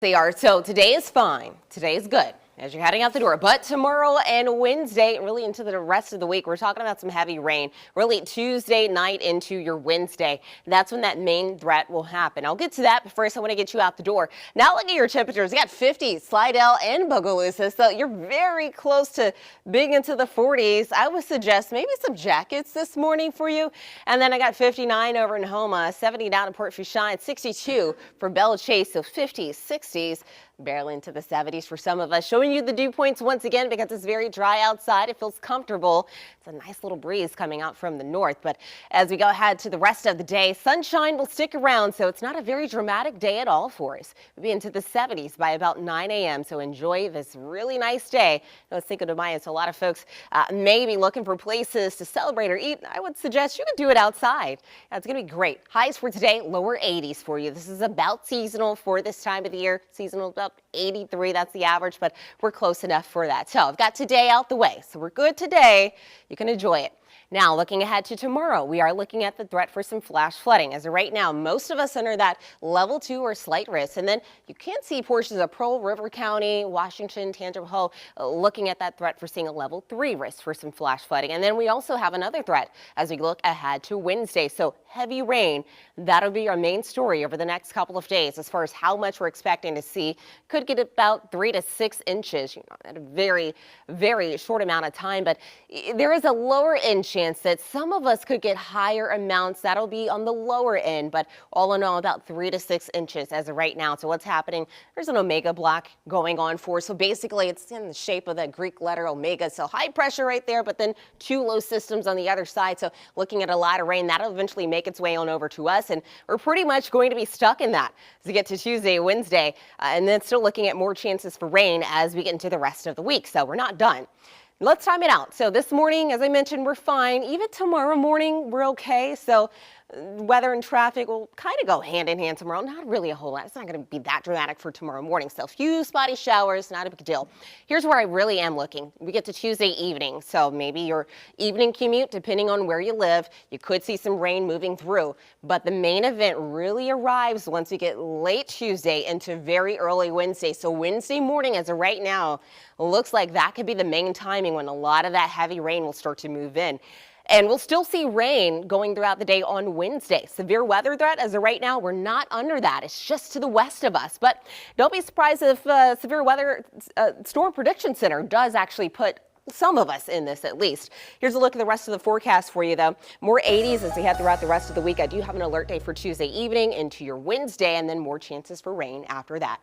They are. So today is fine. Today is good as you're heading out the door. But tomorrow and Wednesday, really into the rest of the week, we're talking about some heavy rain. Really Tuesday night into your Wednesday. That's when that main threat will happen. I'll get to that, but first I want to get you out the door. Now look at your temperatures. You got 50, Slidell and Bogalusa. So you're very close to being into the 40s. I would suggest maybe some jackets this morning for you. And then I got 59 over in Homa, 70 down in Port Fourchon, 62 for Belle Chase. So 50s, 60s. Barely into the 70s for some of us. Showing you the dew points once again because it's very dry outside. It feels comfortable. It's a nice little breeze coming out from the north. But as we go ahead to the rest of the day, sunshine will stick around, so it's not a very dramatic day at all for us. We'll be into the 70s by about 9 a.m., so enjoy this really nice day. I was Cinco de Mayo, so a lot of folks may be looking for places to celebrate or eat. I would suggest you could do it outside. It's going to be great. Highs for today, lower 80s for you. This is about seasonal for this time of the year. Seasonal about 83, that's the average, but we're close enough for that. So I've got today out the way, so we're good today. You can enjoy it. Now, looking ahead to tomorrow, we are looking at the threat for some flash flooding. As of right now, most of us under that level 2 or slight risk. And then you can see portions of Pearl River County, Washington, Tangipahoa, looking at that threat for seeing a level 3 risk for some flash flooding. And then we also have another threat as we look ahead to Wednesday. So heavy rain, that'll be our main story over the next couple of days as far as how much we're expecting to see. Could get about 3 to 6 inches, at a very, very short amount of time. But there is a lower end chance that some of us could get higher amounts. That'll be on the lower end, but all in all about 3 to 6 inches as of right now. So what's happening? There's an omega block going on for. So basically it's in the shape of that Greek letter omega. So high pressure right there, but then 2 low systems on the other side. So looking at a lot of rain, that'll eventually make its way on over to us. And we're pretty much going to be stuck in that as we get to Tuesday, Wednesday, and then still looking at more chances for rain as we get into the rest of the week. So we're not done. Let's time it out. So this morning, as I mentioned, we're fine. Even tomorrow morning, we're okay. So weather and traffic will kind of go hand in hand tomorrow. Not really a whole lot. It's not going to be that dramatic for tomorrow morning. So a few spotty showers, not a big deal. Here's where I really am looking. We get to Tuesday evening. So maybe your evening commute, depending on where you live, you could see some rain moving through. But the main event really arrives once we get late Tuesday into very early Wednesday. So Wednesday morning, as of right now, looks like that could be the main timing when a lot of that heavy rain will start to move in. And we'll still see rain going throughout the day on Wednesday. Severe weather threat, as of right now, we're not under that. It's just to the west of us. But don't be surprised if Severe Weather Storm Prediction Center does actually put some of us in this at least. Here's a look at the rest of the forecast for you, though. More 80s as we head throughout the rest of the week. I do have an alert day for Tuesday evening into your Wednesday, and then more chances for rain after that.